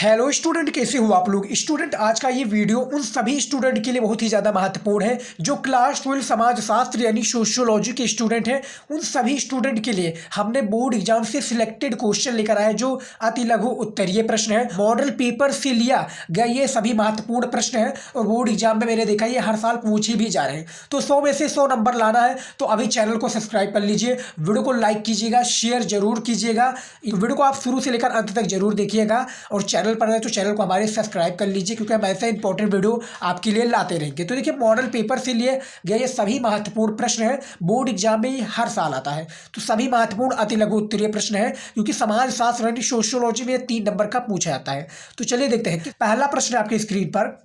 Hello student, कैसे हो आप लोग। स्टूडेंट, आज का ये वीडियो उन सभी स्टूडेंट के लिए बहुत ही ज़्यादा महत्वपूर्ण है जो क्लास 12 समाजशास्त्र यानी सोशियोलॉजी के स्टूडेंट हैं। उन सभी स्टूडेंट के लिए हमने बोर्ड एग्जाम से सिलेक्टेड क्वेश्चन लेकर आए जो अति लघु उत्तरीय प्रश्न है। मॉडल पेपर से लिया गया ये सभी महत्वपूर्ण प्रश्न है और बोर्ड एग्जाम में मैंने देखा ये हर साल पूछे भी जा रहे हैं। तो 100 में से 100 नंबर लाना है तो अभी चैनल को सब्सक्राइब कर लीजिए, वीडियो को लाइक कीजिएगा, शेयर जरूर कीजिएगा। वीडियो को आप शुरू से लेकर अंत तक जरूर देखिएगा और चैनल पर है तो चैनल को हमारे सब्सक्राइब कर लीजिए क्योंकि हम ऐसे इंपॉर्टेंट वीडियो आपके लिए लाते रहेंगे। तो देखिए, मॉडल पेपर से लिए गए ये सभी महत्वपूर्ण प्रश्न है, बोर्ड एग्जाम में ये हर साल आता है। तो सभी महत्वपूर्ण अति लघु उत्तरीय प्रश्न है क्योंकि समाजशास्त्र यानी सोशियोलॉजी में 3 नंबर का पूछा जाता है। तो चलिए देखते हैं कि पहला प्रश्न है आपकी स्क्रीन पर।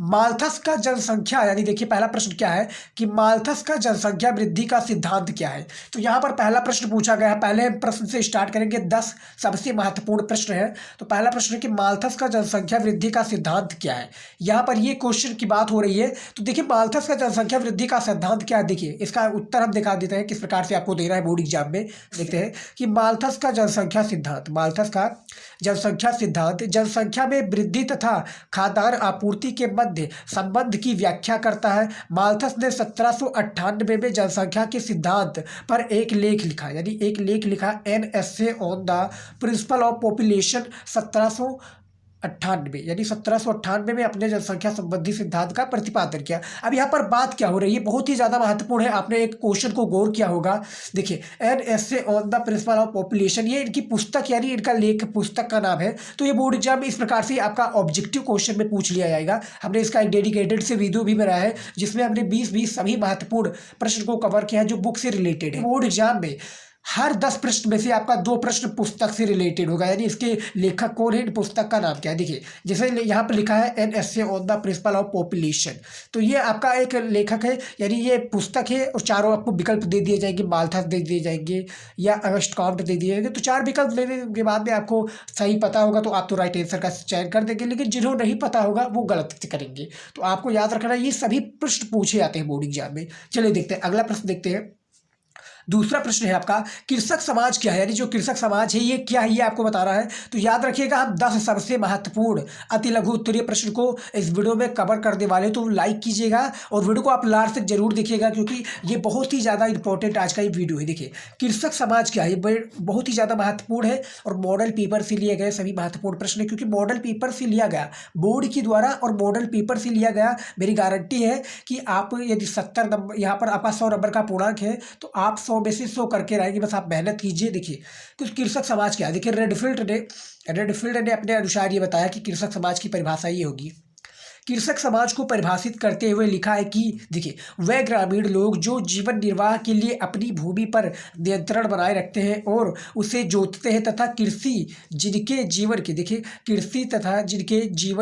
माल्थस का जनसंख्या यानी देखिए पहला प्रश्न क्या है कि माल्थस का जनसंख्या वृद्धि का सिद्धांत क्या है। तो यहाँ पर पहला प्रश्न पूछा गया है। पहले प्रश्न से स्टार्ट करेंगे, 10 सबसे महत्वपूर्ण प्रश्न है। तो पहला प्रश्न है कि माल्थस का जनसंख्या वृद्धि का सिद्धांत क्या है। यहाँ पर ये क्वेश्चन की बात हो रही है। तो देखिए, माल्थस का जनसंख्या वृद्धि का सिद्धांत क्या है। देखिए इसका उत्तर हम दिखा देते हैं किस प्रकार से आपको देना है बोर्ड एग्जाम में। देखते हैं कि माल्थस का जनसंख्या सिद्धांत, माल्थस का जनसंख्या सिद्धांत जनसंख्या में वृद्धि तथा खाद्यान्न आपूर्ति के मध्य संबंध की व्याख्या करता है। माल्थस ने 1798 में जनसंख्या के सिद्धांत पर एक लेख लिखा, यानी एक लेख लिखा, an essay on the principle of population 1798, यानी 1798 में अपने जनसंख्या संबंधी सिद्धांत का प्रतिपादन किया। अब यहाँ पर बात क्या हो रही है, बहुत ही ज़्यादा महत्वपूर्ण है। आपने एक क्वेश्चन को गौर किया होगा। देखिए, an essay on the principle of population, ये इनकी पुस्तक यानी इनका लेख पुस्तक का नाम है। तो ये बोर्ड एग्जाम में इस प्रकार से आपका ऑब्जेक्टिव क्वेश्चन में पूछ लिया जाएगा। हमने इसका एक डेडिकेटेड से वीडियो भी बनाया है जिसमें हमने 20 सभी महत्वपूर्ण प्रश्न को कवर किया है जो बुक से रिलेटेड है। बोर्ड एग्जाम में हर 10 प्रश्न में से आपका 2 प्रश्न पुस्तक से रिलेटेड होगा, यानी इसके लेखक कौन है, पुस्तक का नाम क्या है। देखिए जैसे यहाँ पर लिखा है an essay on the principle of population, तो ये आपका एक लेखक है, यानी ये पुस्तक है। और चारों आपको विकल्प दे दिए जाएंगे, माल्थस दे दिए जाएंगे या अगस्ट कॉम्ट दे दिए जाएंगे। तो 4 विकल्प लेने के बाद में आपको सही पता होगा तो आप तो राइट आंसर का चयन कर देंगे, लेकिन जिन्हों नहीं पता होगा वो गलत करेंगे। तो आपको याद रखना ये सभी प्रश्न पूछे जाते हैं बोर्ड एग्जाम में। चलिए देखते हैं अगला प्रश्न। देखते हैं दूसरा प्रश्न है आपका, कृषक समाज क्या है, यानी जो कृषक समाज है ये क्या है, ये आपको बता रहा है। तो याद रखिएगा, हम 10 सबसे महत्वपूर्ण अति लघु उत्तरीय प्रश्न को इस वीडियो में कवर करने वाले। तो लाइक कीजिएगा और वीडियो को आप लास्ट तक जरूर देखिएगा क्योंकि ये बहुत ही ज़्यादा इंपॉर्टेंट आज का ये वीडियो है। देखिए, कृषक समाज क्या है, ये बहुत ही ज़्यादा महत्वपूर्ण है और मॉडल पेपर से लिए गए सभी महत्वपूर्ण प्रश्न है क्योंकि मॉडल पेपर से लिया गया बोर्ड के द्वारा और मॉडल पेपर से लिया गया। मेरी गारंटी है कि आप यदि 70 नंबर यहाँ पर आपका 100 नंबर का पूर्णांक है तो आप 100 में से 100 करके रहेंगे, बस आप मेहनत कीजिए। देखिए कुछ कृषक समाज क्या है। देखिए रेडफील्ड ने अपने अनुसार ये बताया कि कृषक समाज की परिभाषा ये होगी। कृषक समाज को परिभाषित करते हुए लिखा है कि देखिए, वह ग्रामीण लोग जो जीवन निर्वाह के लिए अपनी भूमि पर नियंत्रण बनाए रखते हैं और उसे जोतते हैं तथा कृषि जिनके जीवन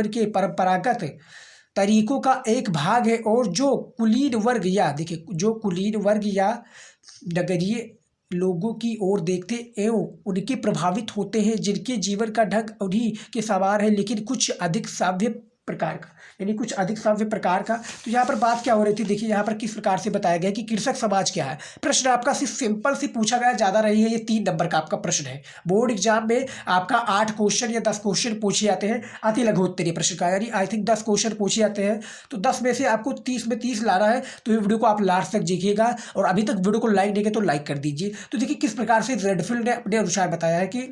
के परंपरागत तरीकों का एक भाग है और जो कुलीन वर्ग या नगरीय लोगों की ओर देखते एवं उनके प्रभावित होते हैं, जिनके जीवन का ढंग उन्हीं के समान है लेकिन कुछ अधिक सभ्य प्रकार का, यानी कुछ अधिक सभ्य प्रकार का। तो यहाँ पर बात क्या हो रही थी, देखिए यहाँ पर किस प्रकार से बताया गया कि कृषक समाज क्या है। प्रश्न आपका सिर्फ सिंपल से पूछा गया, ज़्यादा नहीं है। ये 3 नंबर का आपका प्रश्न है। बोर्ड एग्जाम में आपका 8 क्वेश्चन या 10 क्वेश्चन पूछे जाते हैं अति लघु उत्तरीय प्रश्न का, यानी आई थिंक 10 क्वेश्चन पूछे जाते हैं। तो 10 में से आपको 30 में 30 लाना है। तो ये वीडियो को आप लास्ट तक देखिएगा और अभी तक वीडियो को लाइक नहीं किया तो लाइक कर दीजिए। तो देखिए किस प्रकार से रेडफील्ड ने अपने अनुसार बताया है कि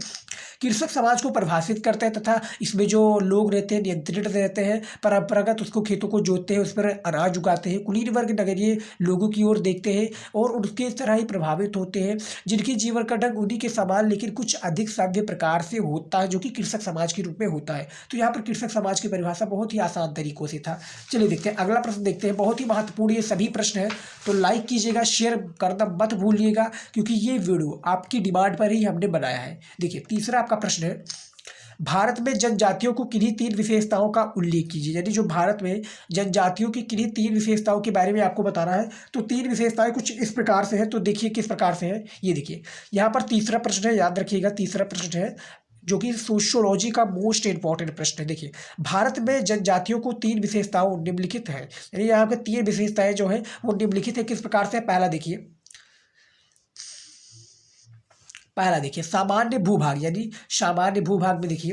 कृषक समाज को परिभाषित करते हैं तथा इसमें जो लोग रहते हैं नियंत्रित रहते हैं, परंपरागत उसको खेतों को जोतते हैं, उस पर अनाज उगाते हैं, कुलीन वर्ग नगरीय लोगों की ओर देखते हैं और उनके तरह ही प्रभावित होते हैं, जिनके जीवन का ढंग उन्हीं के समान लेकिन कुछ अधिक सभ्य प्रकार से होता है, जो कि कृषक समाज के रूप में होता है। तो यहाँ पर कृषक समाज की परिभाषा बहुत ही आसान तरीकों से था। चलिए देखते हैं अगला प्रश्न। देखते हैं, बहुत ही महत्वपूर्ण ये सभी प्रश्न है। तो लाइक कीजिएगा, शेयर करना मत भूलिएगा क्योंकि ये वीडियो आपकी डिमांड पर ही हमने बनाया है। देखिए तीसरा आपका प्रश्न है, भारत में जनजातियों को किन्हीं 3 विशेषताओं का उल्लेख कीजिए, यानी जो भारत में जनजातियों की किन्हीं 3 विशेषताओं के बारे में आपको बताना है। तो 3 विशेषताएं कुछ इस प्रकार से है। तो देखिए किस प्रकार से है, ये देखिए यहाँ पर तीसरा प्रश्न है, याद रखिएगा तीसरा प्रश्न है जो कि सोशियोलॉजी का मोस्ट इंपॉर्टेंट प्रश्न है। देखिए, भारत में जनजातियों को 3 विशेषताओं निम्नलिखित है, यानी यहाँ पे 3 विशेषताएं जो है वो निम्नलिखित है। किस प्रकार से, पहला देखिए सामान्य भूभाग, यानी सामान्य भूभाग में देखिए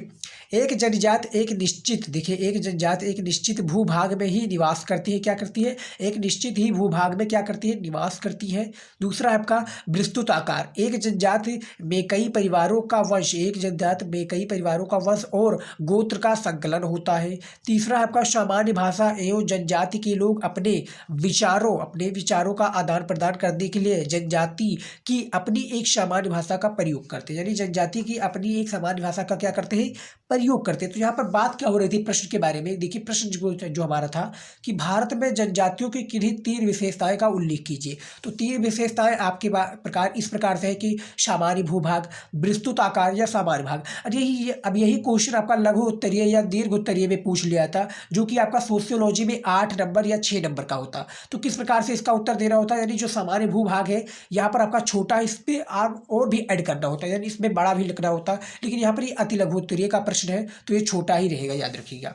एक जनजात एक निश्चित, देखिए एक जनजात एक निश्चित भूभाग में ही निवास करती है, क्या करती है, एक निश्चित ही भूभाग में क्या करती है, निवास करती है। दूसरा है आपका विस्तृत आकार, एक जनजात में कई परिवारों का वंश, एक जनजात में कई परिवारों का वंश और गोत्र का संकलन होता है। तीसरा है आपका सामान्य भाषा एवं जनजाति के लोग अपने विचारों का आदान प्रदान करने के लिए जनजाति की अपनी एक सामान्य भाषा का प्रयोग करते हैं, यानी जनजाति की अपनी एक सामान्य भाषा का क्या करते हैं, प्रयोग करते हैं। तो यहाँ पर बात क्या हो रही थी प्रश्न के बारे में, देखिए प्रश्न जो हमारा था कि भारत में जनजातियों की किन्हीं 3 विशेषताएं का उल्लेख कीजिए। तो 3 विशेषताएं आपके प्रकार इस प्रकार से है कि सामान्य भूभाग, विस्तृत आकार या सामान्य भाग। अब यही क्वेश्चन आपका लघु उत्तरीय या दीर्घ उत्तरीय में पूछ लिया था, जो कि आपका सोशियोलॉजी में 8 नंबर या 6 नंबर का होता। तो किस प्रकार से इसका उत्तर देना होता है, यानी जो सामान्य भूभाग है यहाँ पर आपका छोटा, इस पे और भी ऐड करना होता है, यानी इसमें बड़ा भी लिखना होता है। लेकिन यहाँ पर ये अति लघु उत्तरीय का प्रश्न है तो ये छोटा ही रहेगा, याद रखिएगा।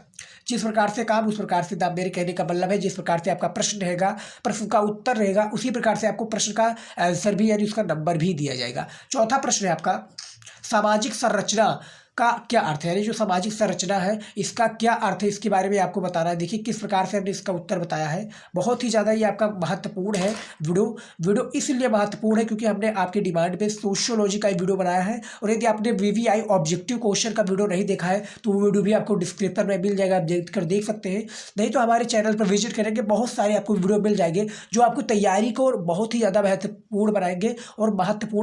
जिस प्रकार से काम उस प्रकार से दाम, मेरे कहने का मतलब है जिस प्रकार से आपका प्रश्न रहेगा, प्रश्न का उत्तर रहेगा, उसी प्रकार से आपको प्रश्न का आंसर भी यानी उसका नंबर भी दिया जाएगा। चौथा प्रश्न है आपका सामाजिक संरचना का क्या अर्थ है, यानी जो सामाजिक संरचना है इसका क्या अर्थ है, इसके बारे में आपको बताना है। देखिए किस प्रकार से हमने इसका उत्तर बताया है, बहुत ही ज़्यादा ये आपका महत्वपूर्ण है वीडियो इसलिए महत्वपूर्ण है क्योंकि हमने आपके डिमांड पे सोशियोलॉजी का वीडियो बनाया है। और यदि आपने VVI ऑब्जेक्टिव क्वेश्चन का वीडियो नहीं देखा है तो वो वीडियो भी आपको डिस्क्रिप्शन में मिल जाएगा, आप देख सकते हैं। नहीं तो हमारे चैनल पर विजिट करेंगे, बहुत सारे आपको वीडियो मिल जाएंगे जो आपको तैयारी को बहुत ही ज़्यादा महत्वपूर्ण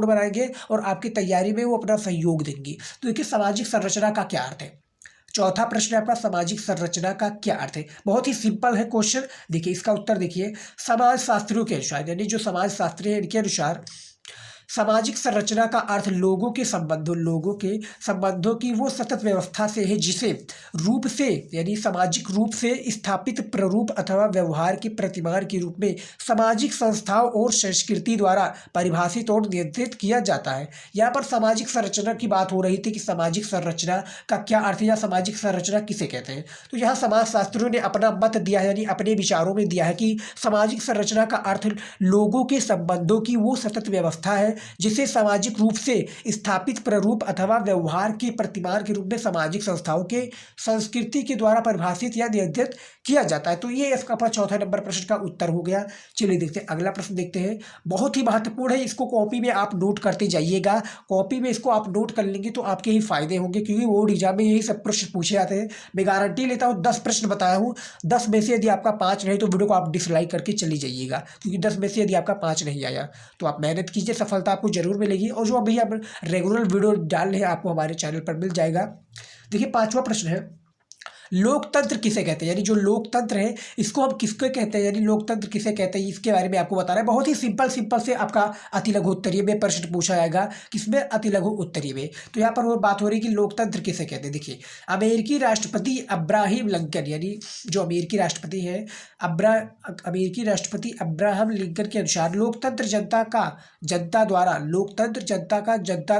बनाएंगे और आपकी तैयारी में वो अपना सहयोग देंगी। तो देखिए सामाजिक संरचना का क्या अर्थ है, चौथा प्रश्न है आपका सामाजिक संरचना का क्या अर्थ है। बहुत ही सिंपल है क्वेश्चन, देखिए इसका उत्तर देखिए समाज शास्त्रियों के अनुसार, यानी जो समाज शास्त्री है इनके अनुसार सामाजिक संरचना का अर्थ लोगों के संबंधों की वो सतत व्यवस्था से है जिसे रूप से यानी सामाजिक रूप से स्थापित प्ररूप अथवा व्यवहार के प्रतिमान के रूप में सामाजिक संस्थाओं और संस्कृति द्वारा परिभाषित और नियंत्रित किया जाता है। यहाँ पर सामाजिक संरचना की बात हो रही थी कि सामाजिक संरचना का क्या अर्थ है या सामाजिक संरचना किसे कहते हैं। तो यहाँ समाजशास्त्रियों ने अपना मत दिया है, यानी अपने विचारों में दिया है कि सामाजिक संरचना का अर्थ लोगों के संबंधों की वो सतत व्यवस्था है जिसे सामाजिक रूप से स्थापित प्ररूप अथवा व्यवहार के प्रतिमान के रूप में सामाजिक संस्थाओं के संस्कृति के द्वारा परिभाषित या नियंत्रित किया जाता है। तो ये इसका अपना चौथा नंबर प्रश्न का उत्तर हो गया। चलिए देखते हैं अगला प्रश्न देखते हैं, बहुत ही महत्वपूर्ण है, इसको कॉपी में आप नोट करते जाइएगा। कॉपी में इसको आप नोट कर लेंगे तो आपके ही फायदे होंगे, क्योंकि बोर्ड एग्जाम में यही सब प्रश्न पूछे जाते हैं। मैं गारंटी लेता हूँ 10 प्रश्न बताया हूँ, 10 में से यदि आपका 5 नहीं तो वीडियो को आप डिसलाइक करके चली जाइएगा, क्योंकि 10 में से यदि आपका 5 नहीं आया तो आप मेहनत कीजिए, सफलता आपको जरूर मिलेगी। और जो अभी आप रेगुलर वीडियो डाल रहे हैं आपको हमारे चैनल पर मिल जाएगा। देखिए 5वां प्रश्न है, लोकतंत्र किसे कहते हैं, यानी जो लोकतंत्र है इसको हम किसको कहते हैं, यानी लोकतंत्र किसे कहते हैं इसके बारे में आपको बताना है। बहुत ही सिंपल से आपका अति लघु उत्तरीय में प्रश्न पूछा जाएगा, किसमें, अति लघु उत्तरीय में। तो यहाँ पर वो बात हो रही है कि लोकतंत्र किसे कहते हैं। देखिए अमेरिकी राष्ट्रपति अब्राहम लिंकन, यानी जो अमेरिकी राष्ट्रपति है अमेरिकी राष्ट्रपति अब्राहम लिंकन के अनुसार लोकतंत्र जनता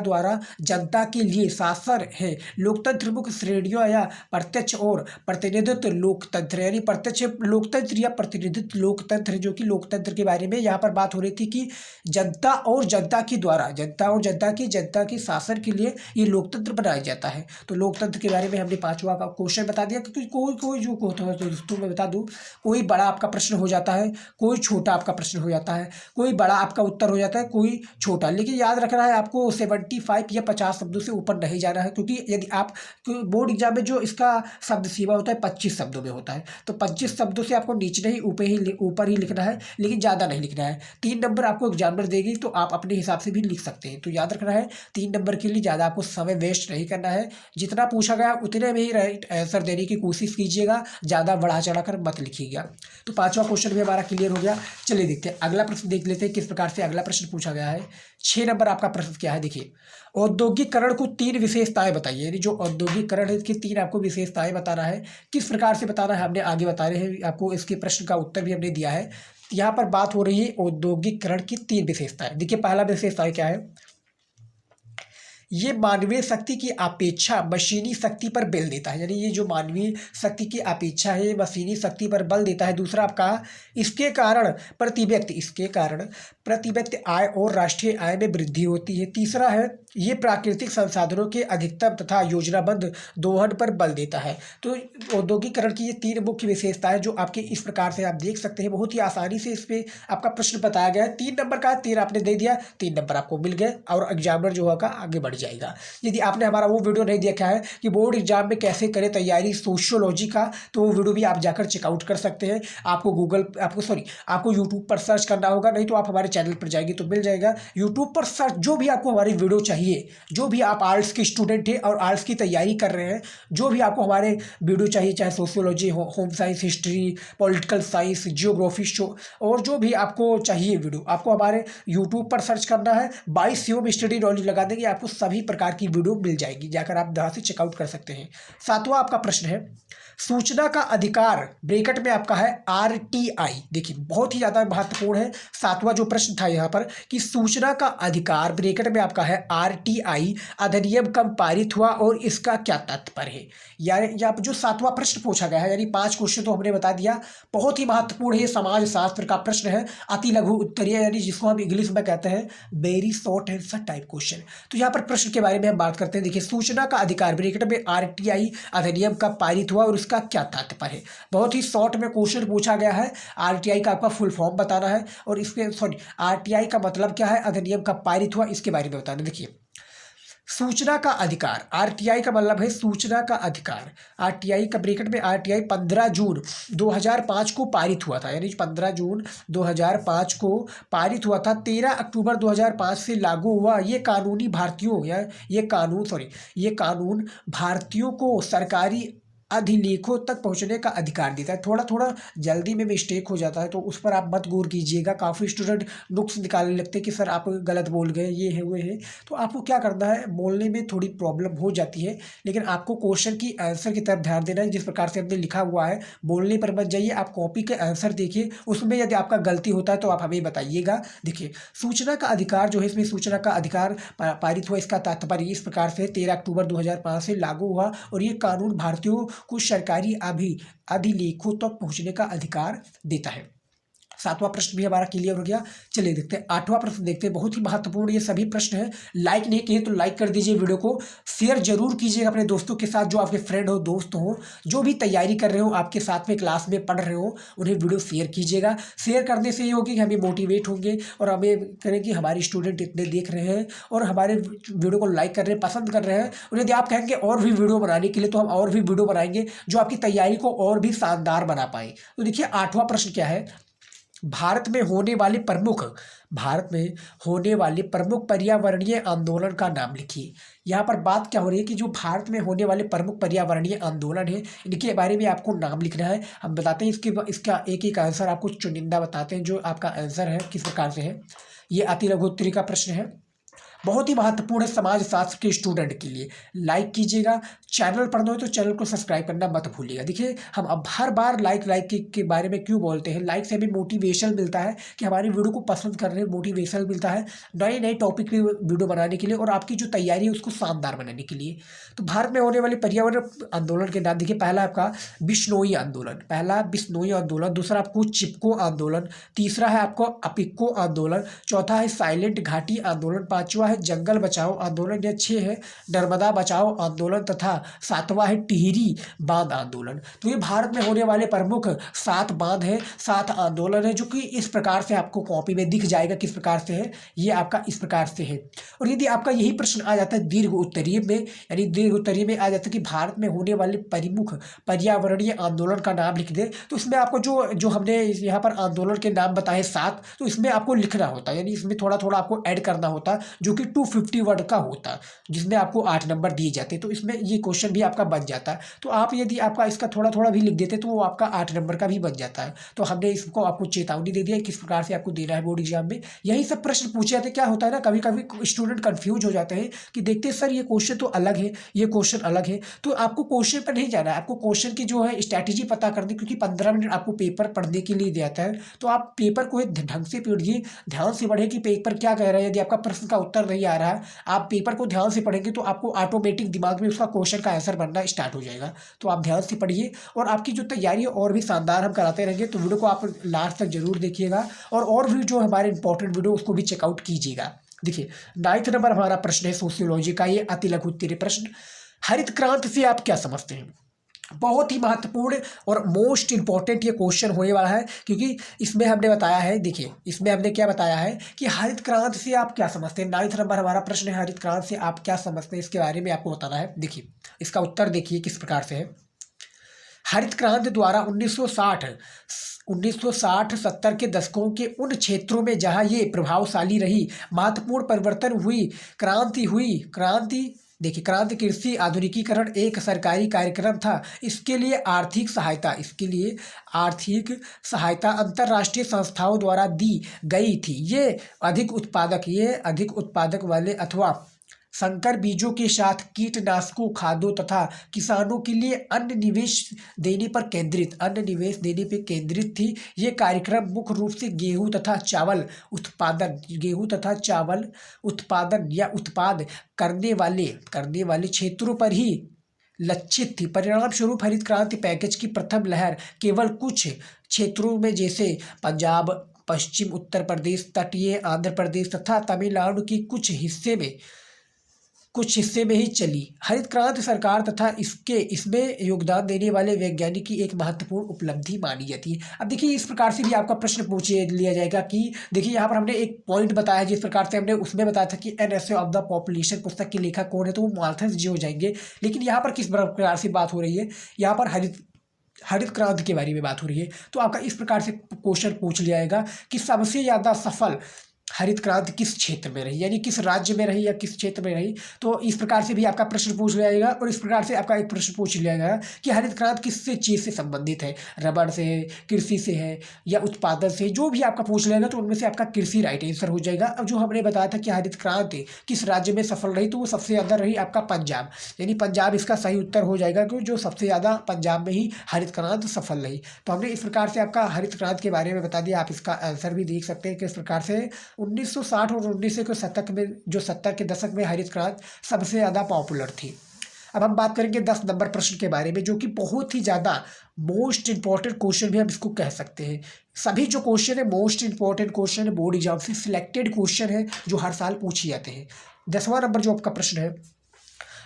द्वारा जनता के लिए शासन है। लोकतंत्र मुख्य श्रेणियों या प्रत्यक्ष और प्रतिनिधित्व लोकतंत्र, यानी प्रत्यक्ष लोकतंत्र या प्रतिनिधित्व लोकतंत्र, जो कि लोकतंत्र के बारे में यहाँ पर बात हो रही थी कि जनता और जनता के शासन के लिए ये लोकतंत्र बनाया जाता है। तो लोकतंत्र के बारे में हमने 5वां का क्वेश्चन बता दिया, क्योंकि कोई जो होता है दोस्तों मैं बता दूं, कोई बड़ा आपका प्रश्न हो जाता है, कोई छोटा आपका प्रश्न हो जाता है, कोई बड़ा आपका उत्तर हो जाता है, कोई छोटा। लेकिन याद रखना है आपको 75 या 50 शब्दों से ऊपर नहीं जाना है, क्योंकि यदि आप बोर्ड एग्जाम में जो इसका शब्द सीमा होता है 25 शब्दों में होता है, तो 25 शब्दों से आपको नीचे नहीं ऊपर ही लिखना है, लेकिन ज़्यादा नहीं लिखना है। 3 नंबर आपको एग्जामिनर देगी तो आप अपने हिसाब से भी लिख सकते हैं। तो याद रखना है 3 नंबर के लिए ज़्यादा आपको समय वेस्ट नहीं करना है, जितना पूछा गया उतने में ही राइट आंसर देने की कोशिश कीजिएगा, ज़्यादा बढ़ा चढ़ा कर मत लिखिएगा। तो 5वां क्वेश्चन भी हमारा क्लियर हो गया। चलिए देखते हैं अगला प्रश्न, देख लेते हैं किस प्रकार से अगला प्रश्न पूछा गया है। 6 नंबर आपका प्रश्न क्या है, देखिए औद्योगिकरण को 3 विशेषताएं बताइए, यानी जो औद्योगिकरण है इसकी 3 आपको विशेषताएं बताना है। किस प्रकार से बताना है हमने आगे बता रहे हैं आपको, इसके प्रश्न का उत्तर भी हमने दिया है। यहाँ पर बात हो रही है औद्योगिकरण की 3 विशेषताएं। देखिए पहला विशेषता क्या है, ये मानवीय शक्ति की अपेक्षा मशीनी शक्ति पर बल देता है, यानी ये जो मानवीय शक्ति की अपेक्षा है ये मशीनी शक्ति पर बल देता है। दूसरा आपका इसके कारण प्रति व्यक्ति आय और राष्ट्रीय आय में वृद्धि होती है। तीसरा है ये प्राकृतिक संसाधनों के अधिकतम तथा योजनाबद्ध दोहन पर बल देता है। तो औद्योगिकरण की ये 3 मुख्य विशेषताएं जो आपके इस प्रकार से आप देख सकते हैं, बहुत ही आसानी से इस पे आपका प्रश्न बताया गया है। 3 नंबर का 3 आपने दे दिया, 3 नंबर आपको मिल गए और एग्जामिनर जो होगा आगे बढ़ जाएगा। यदि आपने हमारा वो वीडियो नहीं देखा है कि बोर्ड एग्जाम में कैसे करें तैयारी सोशियोलॉजी का, तो वो वीडियो भी आप जाकर चेकआउट कर सकते हैं। आपको यूट्यूब पर सर्च करना होगा, नहीं तो आप हमारे चैनल पर जाएंगे तो मिल जाएगा। यूट्यूब पर सर्च, जो भी आपको हमारी वीडियो चाहिए, जो भी आप आर्ट्स के स्टूडेंट हैं और आर्ट्स की तैयारी कर रहे हैं, जो भी आपको हमारे वीडियो चाहिए, चाहे सोशियोलॉजी हो, home science, history, political science, geography show, और जो भी आपको चाहिए वीडियो, आपको हमारे यूट्यूब पर सर्च करना है। 22 COM स्टडी नॉलेज लगा देंगे, आपको सभी प्रकार की वीडियो मिल जाएगी, जाकर आप वहाँ से चेकआउट कर सकते हैं। 7वां आपका प्रश्न है सूचना का अधिकार, ब्रैकेट में आपका है RTI। देखिए बहुत ही ज़्यादा महत्वपूर्ण है। 7वां जो प्रश्न था यहाँ पर कि सूचना का अधिकार, ब्रैकेट में आपका है RTI अधिनियम कब पारित हुआ और इसका क्या तात्पर्य है। यानी यहाँ पर जो 7वां प्रश्न पूछा गया है, यानी 5 क्वेश्चन तो हमने बता दिया, बहुत ही महत्वपूर्ण है। समाज शास्त्र का प्रश्न है, अति लघु उत्तरीय, यानी जिसको हम इंग्लिश में कहते हैं very short answer type question. तो यहाँ पर प्रश्न के बारे में हम बात करते हैं। देखिए सूचना का अधिकार, ब्रैकेट में RTI अधिनियम कब पारित हुआ और उसका क्या तात्पर्य है। बहुत ही शॉर्ट में क्वेश्चन पूछा गया है। RTI का आपका फुल फॉर्म बताना है और इसके RTI का मतलब क्या है, अधिनियम कब पारित हुआ, इसके बारे में बताना। देखिए सूचना का अधिकार, RTI का मतलब है सूचना का अधिकार। RTI का ब्रैकेट में RTI 15 जून 2005 को पारित हुआ था, यानी 15 जून 2005 को पारित हुआ था। 13 अक्टूबर 2005 से लागू हुआ। ये कानून भारतीयों को सरकारी अधिलेखों तक पहुंचने का अधिकार देता है। थोड़ा थोड़ा जल्दी में मिस्टेक हो जाता है तो उस पर आप मत गौर कीजिएगा। काफ़ी स्टूडेंट नुक्स निकालने लगते हैं कि सर आप गलत बोल गए, ये है वो है। तो आपको क्या करना है, बोलने में थोड़ी प्रॉब्लम हो जाती है, लेकिन आपको क्वेश्चन की आंसर की तरफ ध्यान देना है। जिस प्रकार से हमने लिखा हुआ है बोलने पर मत जाइए, आप कॉपी के आंसर देखिए, उसमें यदि आपका गलती होता है तो आप हमें बताइएगा। देखिए सूचना का अधिकार जो है, इसमें सूचना का अधिकार पारित हुआ, इसका तात्पर्य इस प्रकार से 13 अक्टूबर 2005 से लागू हुआ और ये कानून भारतीयों को सरकारी अधिलेखों तक पहुंचने का अधिकार देता है। 7वां प्रश्न भी हमारा क्लियर हो गया। चलिए देखते हैं 8वां प्रश्न देखते हैं। बहुत ही महत्वपूर्ण ये सभी प्रश्न हैं। लाइक नहीं किए तो लाइक कर दीजिए, वीडियो को शेयर जरूर कीजिएगा अपने दोस्तों के साथ, जो आपके फ्रेंड हो, दोस्त हो, जो भी तैयारी कर रहे हो, आपके साथ में क्लास में पढ़ रहे हो, उन्हें वीडियो शेयर कीजिएगा। शेयर करने से ये होगी कि हमें मोटिवेट होंगे और हमें करें कि हमारे स्टूडेंट इतने देख रहे हैं और हमारे वीडियो को लाइक कर रहे हैं, पसंद कर रहे हैं। और यदि आप कहेंगे और भी वीडियो बनाने के लिए तो हम और भी वीडियो बनाएंगे जो आपकी तैयारी को और भी शानदार बना पाए। तो देखिए 8वां प्रश्न क्या है, भारत में होने वाले प्रमुख पर्यावरणीय आंदोलन का नाम लिखिए। यहाँ पर बात क्या हो रही है कि जो भारत में होने वाले प्रमुख पर्यावरणीय आंदोलन है, इनके बारे में आपको नाम लिखना है। हम बताते हैं इसका एक एक आंसर आपको चुनिंदा बताते हैं, जो आपका आंसर है किस प्रकार से है। ये अति लघु उत्तरीय का प्रश्न है, बहुत ही महत्वपूर्ण है समाज शास्त्र के स्टूडेंट के लिए। लाइक कीजिएगा, चैनल पर नए हो तो चैनल को सब्सक्राइब करना मत भूलिएगा। देखिए हम अब हर बार लाइक के बारे में क्यों बोलते हैं, लाइक से हमें मोटिवेशन मिलता है कि हमारी वीडियो को पसंद कर रहे हैं, मोटिवेशन मिलता है नए नए टॉपिक पे वीडियो बनाने के लिए और आपकी जो तैयारी है उसको शानदार बनाने के लिए। तो भारत में होने वाले पर्यावरण आंदोलन के नाम देखिए, पहला आपका बिश्नोई आंदोलन, दूसरा आपको चिपको आंदोलन, तीसरा है आपको अपिक्को आंदोलन, चौथा है साइलेंट घाटी आंदोलन, पांचवा है जंगल बचाओ आंदोलन, या 6 है नर्मदा बचाओ आंदोलन, तथा 7वां है टिहरी बांध आंदोलन। तो ये भारत में होने वाले प्रमुख 7 बांध है, 7 आंदोलन है, जो कि इस प्रकार से आपको कॉपी में दिख जाएगा किस प्रकार से है। ये आपका इस प्रकार से है। और यदि आपका यही प्रश्न आ जाता है दीर्घ उत्तरीय में, यानी दीर्घ उत्तरीय में आ जाता है कि भारत में होने वाले प्रमुख पर्यावरणीय आंदोलन का नाम लिख दे, तो इसमें आपको जो हमने यहाँ पर आंदोलन के नाम बताए 7, तो इसमें आपको लिखना होता है, यानी इसमें थोड़ा थोड़ा आपको ऐड करना होता, जो कि 250 वर्ड का होता, जिसमें आपको 8 नंबर दिए जाते। तो इसमें ये क्वेश्चन भी आपका बन जाता है। तो आप यदि आपका इसका थोड़ा थोड़ा भी लिख देते तो वो आपका 8 नंबर का भी बन जाता है। तो हमने इसको आपको चेतावनी दे दिया किस प्रकार से आपको देना है बोर्ड एग्जाम में। यही सब प्रश्न पूछे जाते। क्या होता है ना, कभी कभी स्टूडेंट कंफ्यूज हो जाते हैं कि देखते सर ये क्वेश्चन तो अलग है, ये क्वेश्चन अलग है। तो आपको क्वेश्चन पर नहीं जाना है, आपको क्वेश्चन की जो है स्ट्रैटेजी पता करनी, क्योंकि 15 मिनट आपको पेपर पढ़ने के लिए दिया है। तो आप पेपर को ढंग से पढ़िए, ध्यान से पढ़े कि पेपर क्या कह रहा है। यदि आपका प्रश्न का उत्तर नहीं आ रहा है, आप पेपर को ध्यान से पढ़ेंगे तो आपको ऑटोमेटिक दिमाग में उसका क्वेश्चन का आंसर बनना स्टार्ट हो जाएगा। तो आप ध्यान से पढ़िए और आपकी जो तैयारी है और भी शानदार हम कराते रहेंगे। तो वीडियो को आप लास्ट तक जरूर देखिएगा और भी जो हमारे इंपॉर्टेंट वीडियो उसको भी चेकआउट कीजिएगा। देखिए 9th नंबर हमारा प्रश्न है सोशियोलॉजी का, ये अति लघु उत्तरीय प्रश्न। हरित क्रांति से आप क्या समझते हैं? बहुत ही महत्वपूर्ण और मोस्ट इंपॉर्टेंट ये क्वेश्चन होने वाला है, क्योंकि इसमें हमने बताया है, देखिए इसमें हमने क्या बताया है कि हरित क्रांति से आप क्या समझते हैं। 9th नंबर हमारा प्रश्न है, हरित क्रांति से आप क्या समझते हैं, इसके बारे में आपको बताना है। देखिए इसका उत्तर देखिए किस प्रकार से है। हरित क्रांति द्वारा 1960-70 के दशकों के उन क्षेत्रों में जहां ये प्रभावशाली रही, महत्वपूर्ण परिवर्तन हुई, क्रांति देखिए क्रांति कृषि आधुनिकीकरण एक सरकारी कार्यक्रम था। इसके लिए आर्थिक सहायता अंतर्राष्ट्रीय संस्थाओं द्वारा दी गई थी। ये अधिक उत्पादक वाले अथवा संकर बीजों के साथ कीटनाशकों, खादों तथा किसानों के लिए अन्य निवेश देने पर केंद्रित थी। ये कार्यक्रम मुख्य रूप से गेहूं तथा चावल उत्पादन या उत्पाद करने वाले क्षेत्रों पर ही लक्षित थी। परिणाम स्वरूप हरित क्रांति पैकेज की प्रथम लहर केवल कुछ क्षेत्रों में जैसे पंजाब, पश्चिम उत्तर प्रदेश, तटीय आंध्र प्रदेश तथा तमिलनाडु की कुछ हिस्से में ही चली। हरित क्रांति सरकार तथा इसमें योगदान देने वाले वैज्ञानिक की एक महत्वपूर्ण उपलब्धि मानी जाती है। अब देखिए इस प्रकार से भी आपका प्रश्न पूछ लिया जाएगा कि देखिए यहाँ पर हमने एक पॉइंट बताया, जिस प्रकार से हमने उसमें बताया था कि an essay of the population पुस्तक के लेखक कौन है, तो वो माल्थस जी हो जाएंगे। लेकिन यहाँ पर किस प्रकार से बात हो रही है, यहाँ पर हरित क्रांति के बारे में बात हो रही है। तो आपका इस प्रकार से क्वेश्चन पूछ लिया जाएगा कि सबसे ज़्यादा सफल हरित क्रांति किस क्षेत्र में रही, यानी किस राज्य में रही या किस क्षेत्र में रही। तो इस प्रकार से भी आपका प्रश्न पूछ लिया जाएगा। और इस प्रकार से आपका एक प्रश्न पूछ लिया जाएगा कि हरित क्रांति किससे चीज़ से संबंधित है, रबड़ से है, कृषि से है या उत्पादन से, जो भी आपका पूछ लेगा तो उनमें से आपका कृषि राइट आंसर हो जाएगा। अब जो हमने बताया था कि हरित क्रांति किस राज्य में सफल रही, तो वो सबसे ज़्यादा रही आपका पंजाब, यानी पंजाब इसका सही उत्तर हो जाएगा, क्योंकि जो सबसे ज़्यादा पंजाब में ही हरित क्रांति सफल रही। तो हमने इस प्रकार से आपका हरित क्रांति के बारे में बता दिया। आप इसका आंसर भी देख सकते हैं किस प्रकार से 1960 और 1900 के शतक में, जो 70 के दशक में हरित क्रांति सबसे ज़्यादा पॉपुलर थी। अब हम बात करेंगे 10 नंबर प्रश्न के बारे में, जो कि बहुत ही ज़्यादा मोस्ट इंपॉर्टेंट क्वेश्चन भी हम इसको कह सकते हैं। सभी जो क्वेश्चन है मोस्ट इंपॉर्टेंट क्वेश्चन है, बोर्ड एग्जाम से सिलेक्टेड क्वेश्चन है जो हर साल पूछे जाते हैं। 10वां नंबर जो आपका प्रश्न है,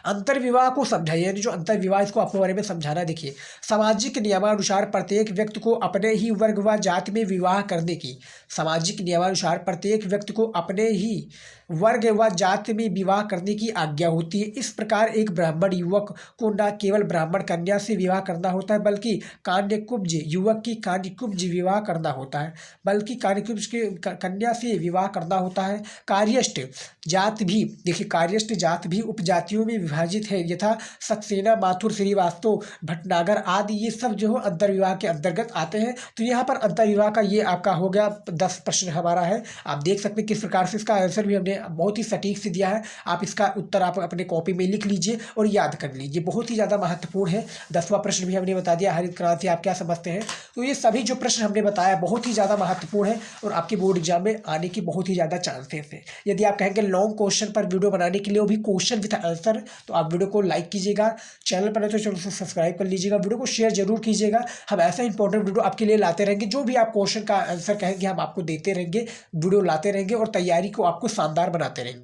अंतर्विवाह को समझाइए, यानी जो अंतर्विवाह इसको अपने बारे में समझाना। देखिए सामाजिक नियमानुसार प्रत्येक व्यक्ति को अपने ही वर्ग व जाति में विवाह करने की, सामाजिक नियमानुसार प्रत्येक व्यक्ति को अपने ही वर्ग व जाति में विवाह करने की आज्ञा होती है। इस प्रकार एक ब्राह्मण युवक को न केवल ब्राह्मण कन्या से विवाह करना होता है, बल्कि कान्यकुब्ज युवक की कान्यकुब्ज विवाह करना होता है, बल्कि कान्यकुब्ज के कन्या से विवाह करना होता है। कार्यस्थ जात भी, देखिए कार्यस्थ जात भी उपजातियों में विभाजित है, यथा सक्सेना, माथुर, श्रीवास्तव, भटनागर आदि, ये सब जो है अंतर्विवाह के अंतर्गत आते हैं। तो यहाँ पर अंतर्विवाह का ये आपका हो गया 10 प्रश्न हमारा है। आप देख सकते हैं किस प्रकार से इसका आंसर भी हमने बहुत ही सटीक से दिया है। आप इसका उत्तर आप अपने कॉपी में लिख लीजिए और याद कर लीजिए, बहुत ही ज़्यादा महत्वपूर्ण है। 10वां प्रश्न भी हमने बता दिया, हरित क्रांति आप क्या समझते हैं। तो ये सभी जो प्रश्न हमने बताया बहुत ही ज़्यादा महत्वपूर्ण है और आपके बोर्ड एग्जाम में आने की बहुत ही ज़्यादा चांसेस है। यदि आप कहेंगे लॉन्ग क्वेश्चन पर वीडियो बनाने के लिए, वो भी क्वेश्चन विद आंसर, तो आप वीडियो को लाइक कीजिएगा, चैनल पर है तो चैनल को सब्सक्राइब कर लीजिएगा, वीडियो को शेयर जरूर कीजिएगा। हम ऐसा इंपॉर्टेंट वीडियो आपके लिए लाते रहेंगे, जो भी आप क्वेश्चन का आंसर कहेंगे हम आपको देते रहेंगे, वीडियो लाते रहेंगे और तैयारी को आपको शानदार बनाते रहेंगे।